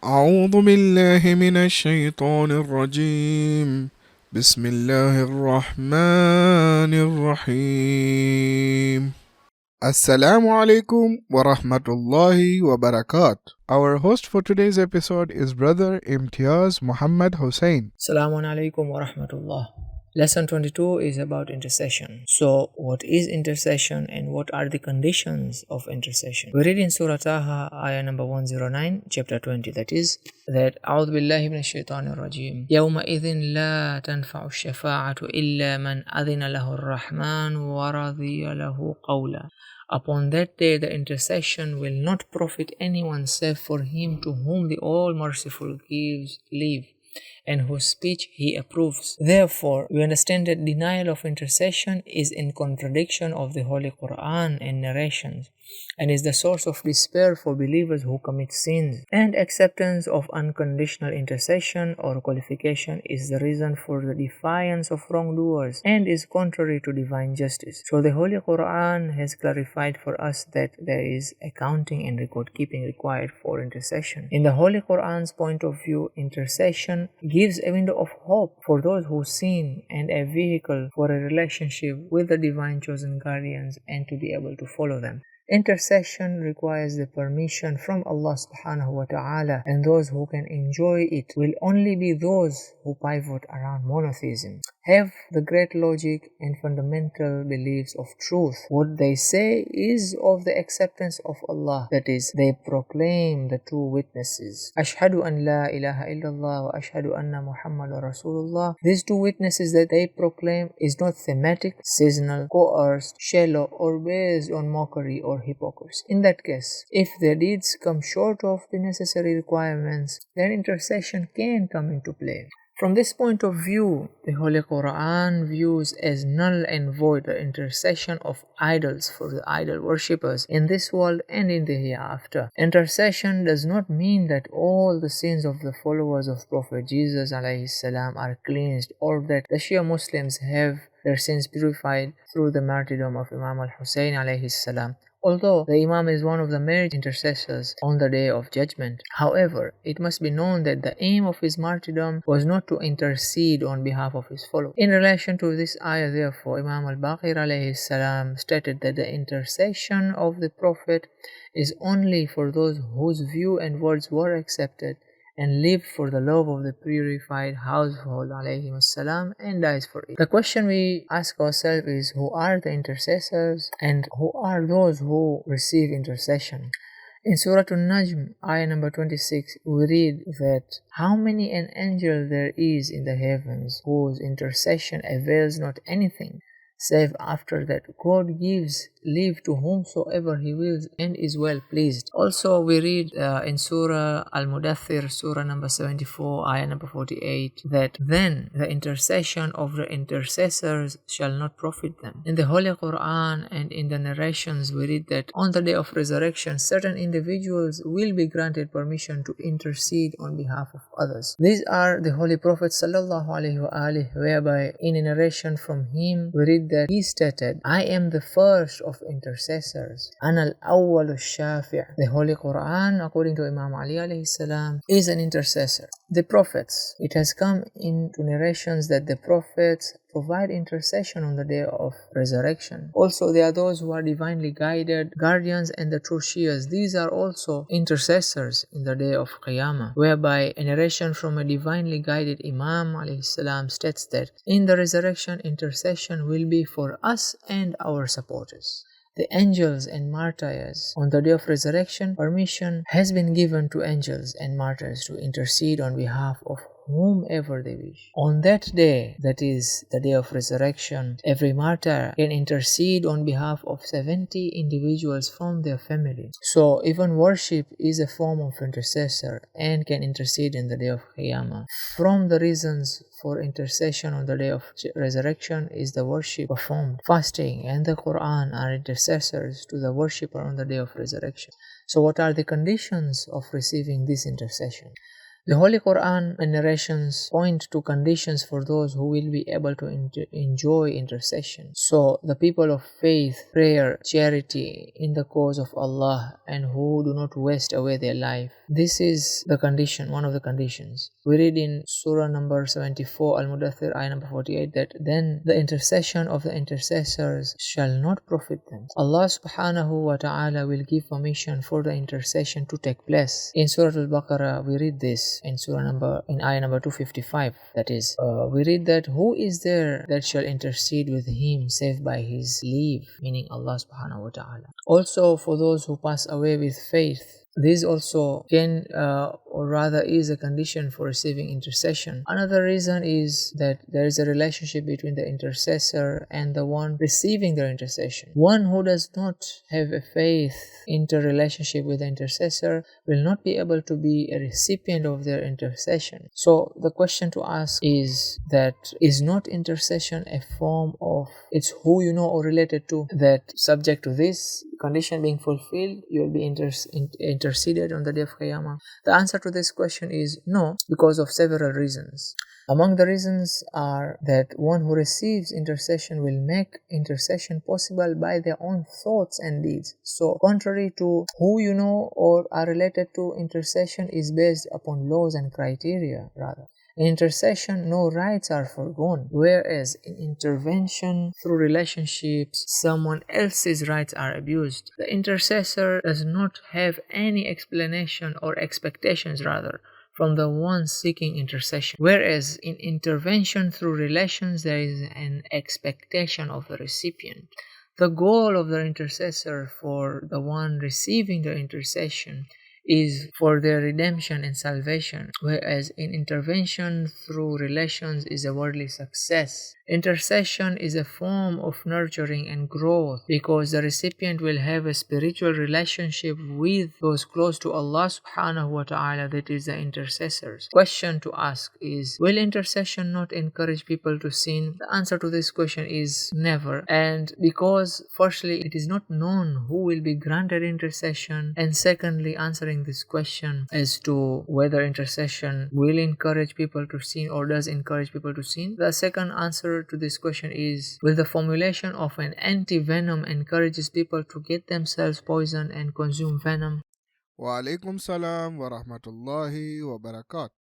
أعوذ بالله من الشيطان الرجيم بسم الله الرحمن الرحيم Assalamu alaikum wa rahmatullahi wa barakat. Our host for today's episode is Brother Imtiaz Mohamedhussein. Assalamu alaikum wa rahmatullah. Lesson 22 is about intercession. So, what is intercession and what are the conditions of intercession? We read in Surah Taha, ayah number 109, chapter 20, that is, that أعوذ بالله من الشيطان الرجيم يومئذ لا تنفع الشفاعة إلا من أذن له الرحمن ورضي له قولا. Upon that day, the intercession will not profit anyone save for him to whom the All-Merciful gives leave, and whose speech he approves. Therefore, we understand that denial of intercession is in contradiction of the Holy Quran and narrations, and is the source of despair for believers who commit sins. And acceptance of unconditional intercession or qualification is the reason for the defiance of wrongdoers and is contrary to divine justice. So the Holy Quran has clarified for us that there is accounting and record keeping required for intercession. In the Holy Quran's point of view, intercession gives a window of hope for those who sin and a vehicle for a relationship with the divine chosen guardians and to be able to follow them. Intercession requires the permission from Allah subhanahu wa ta'ala, and those who can enjoy it will only be those who pivot around monotheism, have the great logic and fundamental beliefs of truth. What they say is of the acceptance of Allah, that is, they proclaim the two witnesses, Ashhadu an la ilaha illallah wa ashhadu anna Muhammadur Rasulullah. These two witnesses that they proclaim is not thematic, seasonal, coerced, shallow, or based on mockery or hypocrisy. In that case, if their deeds come short of the necessary requirements, then intercession can come into play. From this point of view, the Holy Quran views as null and void the intercession of idols for the idol worshippers in this world and in the hereafter. Intercession does not mean that all the sins of the followers of Prophet Jesus alayhi salam are cleansed, or that the Shia Muslims have their sins purified through the martyrdom of Imam Al-Hussein alayhi salam, although the Imam is one of the married intercessors on the Day of Judgment. However, it must be known that the aim of his martyrdom was not to intercede on behalf of his followers. In relation to this ayah, therefore, Imam al-Baqir alayhi salam stated that the intercession of the Prophet is only for those whose view and words were accepted and lived for the love of the purified household alayhi salam and dies for it. The question we ask ourselves is, who are the intercessors and who are those who receive intercession? In Surah An-Najm, ayah number 26, we read that how many an angel there is in the heavens whose intercession avails not anything, save after that God gives leave to whomsoever He wills and is well pleased. Also, we read in Surah Al-Mudaththir, Surah number 74, ayah number 48, that then the intercession of the intercessors shall not profit them. In the Holy Quran and in the narrations, we read that on the day of resurrection, certain individuals will be granted permission to intercede on behalf of others. These are the Holy Prophet sallallahu alaihi wasallam, whereby in a narration from him, we read that he stated, I am the first of intercessors. Ana al-awwal al-shafi'. The Holy Quran, according to Imam Ali alayhi salam, is an intercessor. The prophets, it has come into narrations that the prophets provide intercession on the day of resurrection. Also, there are those who are divinely guided, guardians and the true Shias. These are also intercessors in the day of Qiyamah, whereby a narration from a divinely guided Imam alayhi salam states that in the resurrection, intercession will be for us and our supporters. The angels and martyrs. On the day of resurrection, permission has been given to angels and martyrs to intercede on behalf of whomever they wish. On that day, that is the day of resurrection, every martyr can intercede on behalf of 70 individuals from their family. So even worship is a form of intercessor and can intercede in the day of Qiyamah. From the reasons for intercession on the day of resurrection is the worship performed. Fasting and the Quran are intercessors to the worshipper on the day of resurrection. So what are the conditions of receiving this intercession? The Holy Quran and narrations point to conditions for those who will be able to enjoy intercession. So the people of faith, prayer, charity in the cause of Allah, and who do not waste away their life. This is the condition, one of the conditions. We read in Surah number 74, Al-Mudathir, ayah number 48, that then the intercession of the intercessors shall not profit them. Allah subhanahu wa ta'ala will give permission for the intercession to take place. In Surah Al-Baqarah, we read this in ayah number 255. That is, we read that who is there that shall intercede with him save by his leave, meaning Allah subhanahu wa ta'ala. Also, for those who pass away with faith, this also can or rather is a condition for receiving intercession. Another reason is that there is a relationship between the intercessor and the one receiving their intercession. One who does not have a faith interrelationship with the intercessor will not be able to be a recipient of their intercession. So the question to ask is that, is not intercession a form of, it's who you know or related to, that subject to this condition being fulfilled, you will be interceded on the day of Qiyamah? The answer to this question is no, because of several reasons. Among the reasons are that one who receives intercession will make intercession possible by their own thoughts and deeds. So, contrary to who you know or are related to, intercession is based upon laws and criteria rather. In intercession, no rights are forgone, whereas in intervention through relationships, someone else's rights are abused. The intercessor does not have any explanation or expectations rather from the one seeking intercession, whereas in intervention through relations there is an expectation of the recipient. The goal of the intercessor for the one receiving the intercession is for their redemption and salvation, whereas in intervention through relations is a worldly success. Intercession is a form of nurturing and growth because the recipient will have a spiritual relationship with those close to Allah subhanahu wa ta'ala, that is the intercessors. Question to ask is, will intercession not encourage people to sin? The answer to this question is never, and because firstly it is not known who will be granted intercession, and secondly answering this question as to whether intercession will encourage people to sin or does encourage people to sin, the second answer to this question is, will the formulation of an anti-venom encourages people to get themselves poisoned and consume venom? Wa alaikum salam wa rahmatullahi wa barakatuh.